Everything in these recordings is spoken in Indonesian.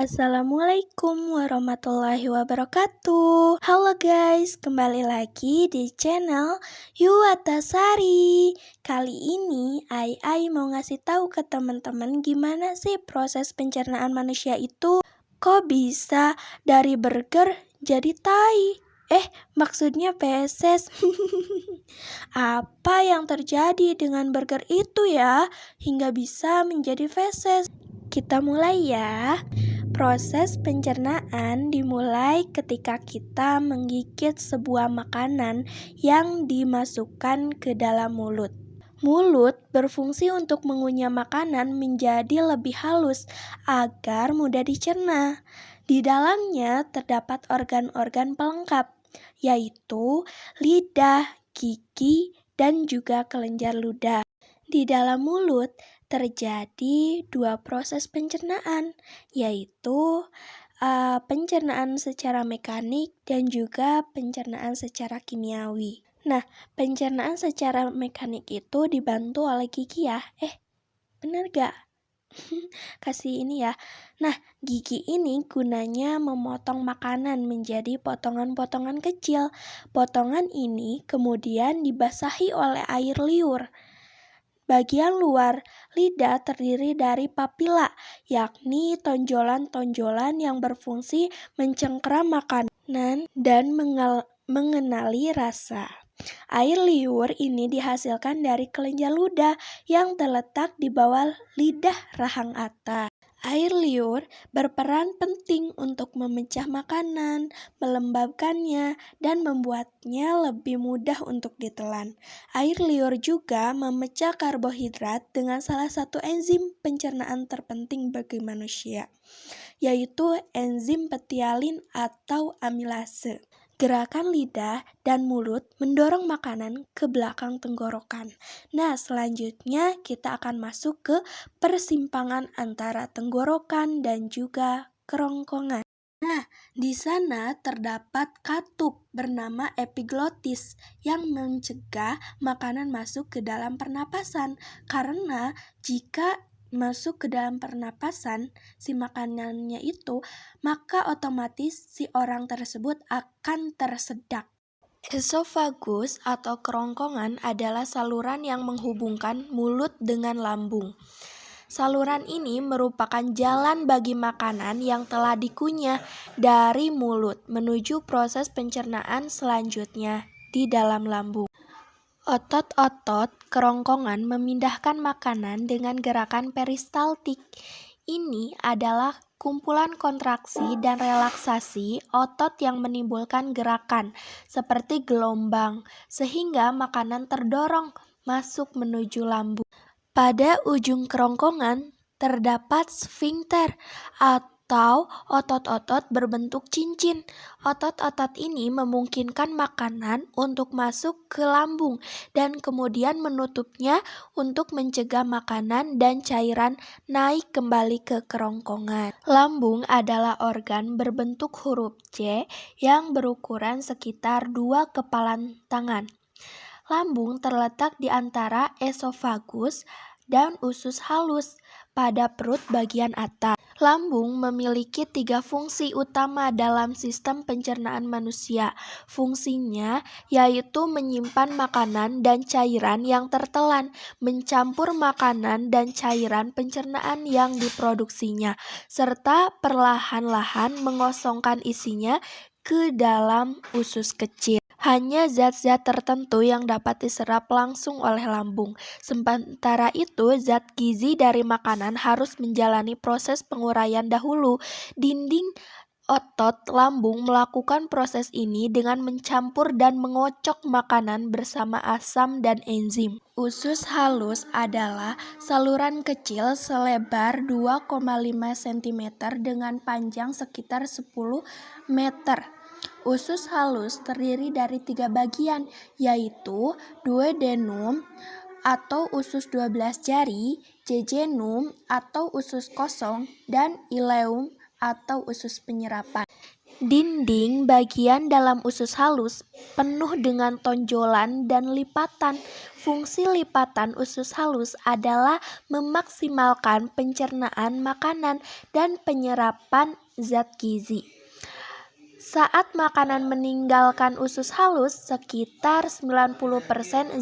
Assalamualaikum warahmatullahi wabarakatuh. Halo guys, kembali lagi di channel Yuwatasari. Kali ini Ai mau ngasih tahu ke teman-teman gimana sih proses pencernaan manusia itu. Kok bisa dari burger jadi tai? Maksudnya feses. Apa yang terjadi dengan burger itu ya hingga bisa menjadi feses? Kita mulai ya. Proses pencernaan dimulai ketika kita menggigit sebuah makanan yang dimasukkan ke dalam mulut. Mulut berfungsi untuk mengunyah makanan menjadi lebih halus agar mudah dicerna. Di dalamnya terdapat organ-organ pelengkap, yaitu lidah, gigi, dan juga kelenjar ludah. Di dalam mulut terjadi dua proses pencernaan, yaitu pencernaan secara mekanik dan juga pencernaan secara kimiawi. Nah, pencernaan secara mekanik itu dibantu oleh gigi ya. Bener gak? Kasih ini ya. Nah, gigi ini gunanya memotong makanan menjadi potongan-potongan kecil. Potongan ini kemudian dibasahi oleh air liur. Bagian luar lidah terdiri dari papila, yakni tonjolan-tonjolan yang berfungsi mencengkeram makanan dan mengenali rasa. Air liur ini dihasilkan dari kelenjar ludah yang terletak di bawah lidah rahang atas. Air liur berperan penting untuk memecah makanan, melembabkannya, dan membuatnya lebih mudah untuk ditelan. Air liur juga memecah karbohidrat dengan salah satu enzim pencernaan terpenting bagi manusia, yaitu enzim petialin atau amilase. Gerakan lidah dan mulut mendorong makanan ke belakang tenggorokan. Nah, selanjutnya kita akan masuk ke persimpangan antara tenggorokan dan juga kerongkongan. Nah, di sana terdapat katup bernama epiglotis yang mencegah makanan masuk ke dalam pernapasan. Karena jika masuk ke dalam pernapasan si makanannya itu, maka otomatis si orang tersebut akan tersedak. Esofagus atau kerongkongan adalah saluran yang menghubungkan mulut dengan lambung. Saluran ini merupakan jalan bagi makanan yang telah dikunyah dari mulut menuju proses pencernaan selanjutnya di dalam lambung. Otot-otot kerongkongan memindahkan makanan dengan gerakan peristaltik. Ini adalah kumpulan kontraksi dan relaksasi otot yang menimbulkan gerakan seperti gelombang, sehingga makanan terdorong masuk menuju lambung. Pada ujung kerongkongan terdapat sfinkter atau otot-otot berbentuk cincin. Otot-otot ini memungkinkan makanan untuk masuk ke lambung dan kemudian menutupnya untuk mencegah makanan dan cairan naik kembali ke kerongkongan. Lambung adalah organ berbentuk huruf C yang berukuran sekitar 2 kepalan tangan. Lambung terletak di antara esofagus dan usus halus pada perut bagian atas. Lambung memiliki 3 fungsi utama dalam sistem pencernaan manusia. Fungsinya yaitu menyimpan makanan dan cairan yang tertelan, mencampur makanan dan cairan pencernaan yang diproduksinya, serta perlahan-lahan mengosongkan isinya ke dalam usus kecil. Hanya zat-zat tertentu yang dapat diserap langsung oleh lambung. Sementara itu, zat gizi dari makanan harus menjalani proses penguraian dahulu. Dinding otot lambung melakukan proses ini dengan mencampur dan mengocok makanan bersama asam dan enzim. Usus halus adalah saluran kecil selebar 2,5 cm dengan panjang sekitar 10 meter. Usus halus terdiri dari 3 bagian, yaitu duodenum atau usus 12 jari, jejunum atau usus kosong, dan ileum atau usus penyerapan. Dinding bagian dalam usus halus penuh dengan tonjolan dan lipatan. Fungsi lipatan usus halus adalah memaksimalkan pencernaan makanan dan penyerapan zat gizi. Saat makanan meninggalkan usus halus, sekitar 90%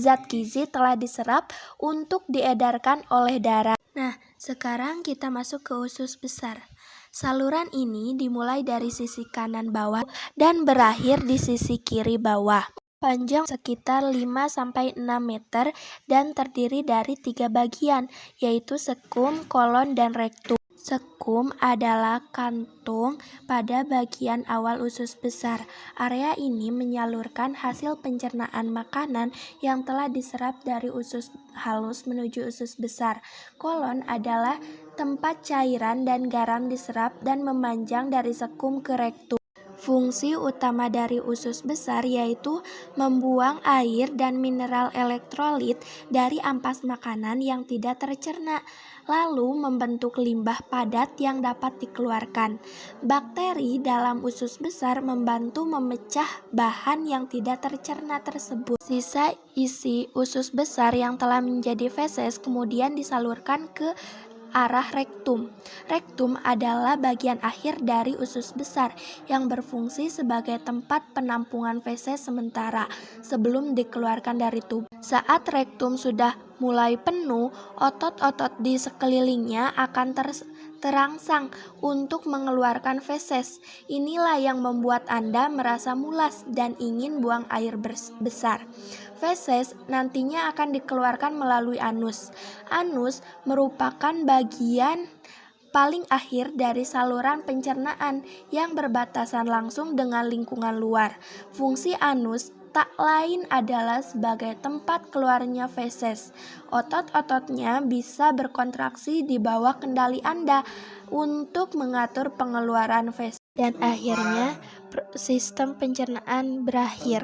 zat gizi telah diserap untuk diedarkan oleh darah. Nah, sekarang kita masuk ke usus besar. Saluran ini dimulai dari sisi kanan bawah dan berakhir di sisi kiri bawah. Panjang sekitar 5-6 meter dan terdiri dari 3 bagian, yaitu sekum, kolon, dan rektum. Sekum adalah kantung pada bagian awal usus besar. Area ini menyalurkan hasil pencernaan makanan yang telah diserap dari usus halus menuju usus besar. Kolon adalah tempat cairan dan garam diserap dan memanjang dari sekum ke rektum. Fungsi utama dari usus besar yaitu membuang air dan mineral elektrolit dari ampas makanan yang tidak tercerna, lalu membentuk limbah padat yang dapat dikeluarkan. Bakteri dalam usus besar membantu memecah bahan yang tidak tercerna tersebut. Sisa isi usus besar yang telah menjadi feses kemudian disalurkan ke arah rektum. Rektum adalah bagian akhir dari usus besar yang berfungsi sebagai tempat penampungan feses sementara sebelum dikeluarkan dari tubuh. Saat rektum sudah mulai penuh, otot-otot di sekelilingnya akan terangsang untuk mengeluarkan feses. Inilah yang membuat Anda merasa mulas dan ingin buang air besar. Feses nantinya akan dikeluarkan melalui anus. Anus merupakan bagian paling akhir dari saluran pencernaan yang berbatasan langsung dengan lingkungan luar. Fungsi anus tak lain adalah sebagai tempat keluarnya feses. Otot-ototnya bisa berkontraksi di bawah kendali Anda untuk mengatur pengeluaran feses. Dan akhirnya sistem pencernaan berakhir.